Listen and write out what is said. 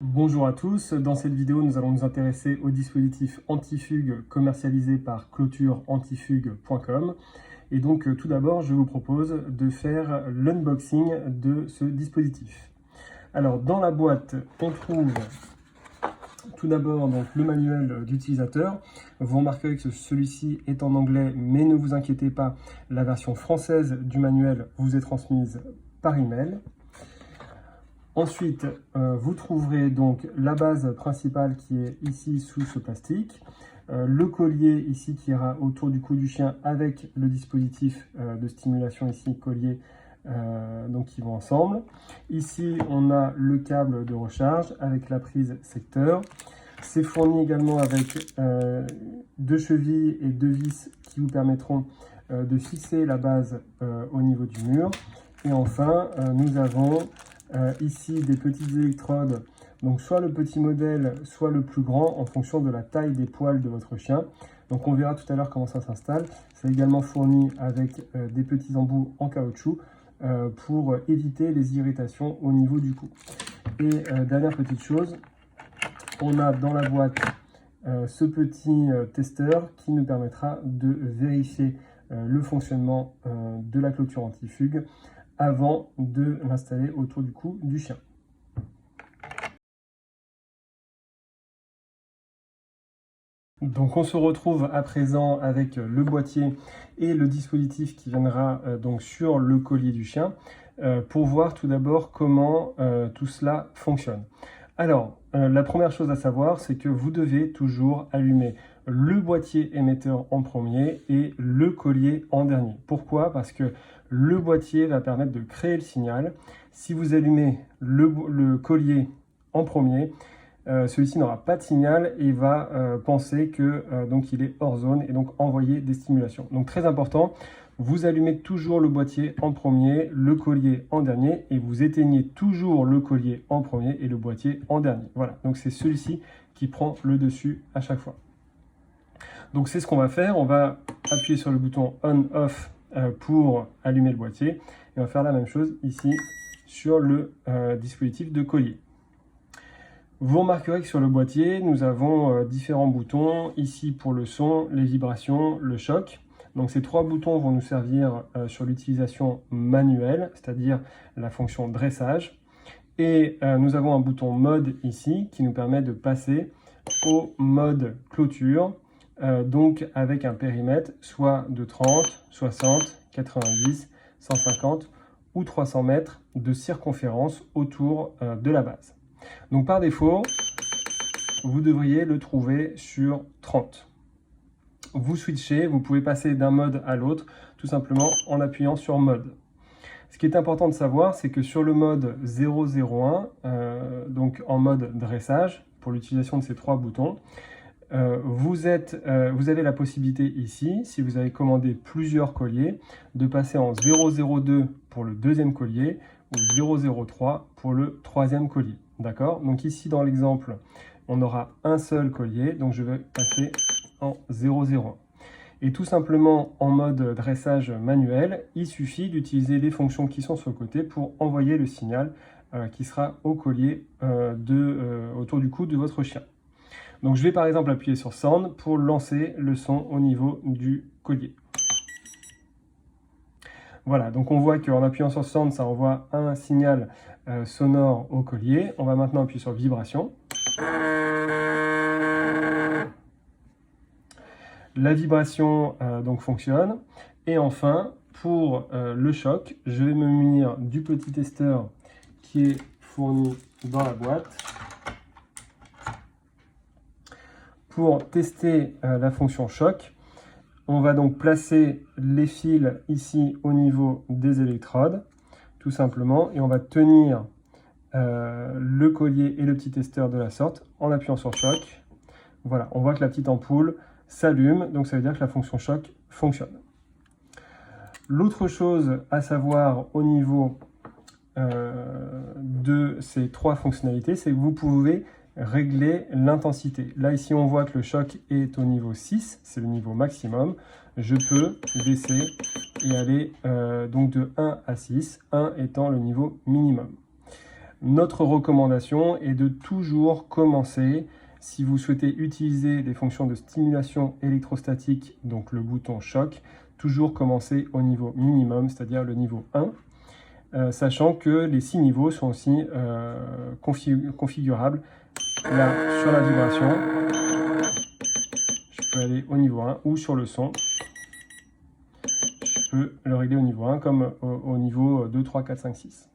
Bonjour à tous, dans cette vidéo nous allons nous intéresser au dispositif anti-fugue commercialisé par clôtureantifugue.com et donc tout d'abord je vous propose de faire l'unboxing de ce dispositif. Alors dans la boîte on trouve tout d'abord donc le manuel d'utilisateur. Vous remarquerez que celui-ci est en anglais, mais ne vous inquiétez pas, la version française du manuel vous est transmise par email. Ensuite, vous trouverez donc la base principale qui est ici sous ce plastique, le collier ici qui ira autour du cou du chien avec le dispositif de stimulation ici, collier, donc qui vont ensemble. Ici, on a le câble de recharge avec la prise secteur. C'est fourni également avec deux chevilles et deux vis qui vous permettront de fixer la base au niveau du mur. Et enfin, nous avons ici des petites électrodes, donc soit le petit modèle, soit le plus grand en fonction de la taille des poils de votre chien. Donc on verra tout à l'heure comment ça s'installe. C'est également fourni avec des petits embouts en caoutchouc pour éviter les irritations au niveau du cou. Et dernière petite chose, on a dans la boîte ce petit testeur qui nous permettra de vérifier le fonctionnement de la clôture anti-fugue avant de l'installer autour du cou du chien. Donc on se retrouve à présent avec le boîtier et le dispositif qui viendra donc sur le collier du chien pour voir tout d'abord comment tout cela fonctionne. Alors, la première chose à savoir, c'est que vous devez toujours allumer le boîtier émetteur en premier et le collier en dernier. Pourquoi? Parce que le boîtier va permettre de créer le signal. Si vous allumez le collier en premier, celui-ci n'aura pas de signal et va penser que donc il est hors zone et donc envoyer des stimulations. Donc très important, vous allumez toujours le boîtier en premier, le collier en dernier et vous éteignez toujours le collier en premier et le boîtier en dernier. Voilà, donc c'est celui-ci qui prend le dessus à chaque fois. Donc c'est ce qu'on va faire, on va appuyer sur le bouton on-off pour allumer le boîtier et on va faire la même chose ici sur le dispositif de collier. Vous remarquerez que sur le boîtier, nous avons différents boutons, ici pour le son, les vibrations, le choc. Donc ces trois boutons vont nous servir sur l'utilisation manuelle, c'est-à-dire la fonction dressage. Et nous avons un bouton mode ici qui nous permet de passer au mode clôture, donc avec un périmètre soit de 30, 60, 90, 150 ou 300 mètres de circonférence autour de la base. Donc par défaut, vous devriez le trouver sur 30. Vous switchez, vous pouvez passer d'un mode à l'autre, tout simplement en appuyant sur mode. Ce qui est important de savoir, c'est que sur le mode 001, donc en mode dressage, pour l'utilisation de ces trois boutons, vous avez la possibilité ici, si vous avez commandé plusieurs colliers, de passer en 002 pour le deuxième collier ou 003 pour le troisième collier. D'accord? Donc ici dans l'exemple, on aura un seul collier, donc je vais passer en 001. Et tout autour en mode dressage manuel, il suffit d'utiliser les fonctions qui sont sur le côté pour envoyer le signal qui sera au collier autour du cou de votre chien. Donc je vais par exemple appuyer sur Sound pour lancer le son au niveau du collier. Voilà, donc on voit qu'en appuyant sur Sound, ça envoie un signal sonore au collier. On va maintenant appuyer sur Vibration. La vibration donc fonctionne. Et enfin, pour le choc, je vais me munir du petit testeur qui est fourni dans la boîte pour tester la fonction choc. On va donc placer les fils ici au niveau des électrodes, tout simplement, et on va tenir le collier et le petit testeur de la sorte en appuyant sur choc. Voilà, on voit que la petite ampoule s'allume, donc ça veut dire que la fonction choc fonctionne. L'autre chose à savoir au niveau de ces trois fonctionnalités, c'est que vous pouvez régler l'intensité. Là, ici, on voit que le choc est au niveau 6, c'est le niveau maximum. Je peux baisser et aller donc de 1 à 6, 1 étant le niveau minimum. Notre recommandation est de toujours commencer, si vous souhaitez utiliser les fonctions de stimulation électrostatique, donc le bouton choc, toujours commencer au niveau minimum, c'est-à-dire le niveau 1, sachant que les 6 niveaux sont aussi configurables. Là, sur la vibration, je peux aller au niveau 1 ou sur le son. Je peux le régler au niveau 1 comme au niveau 2, 3, 4, 5, 6.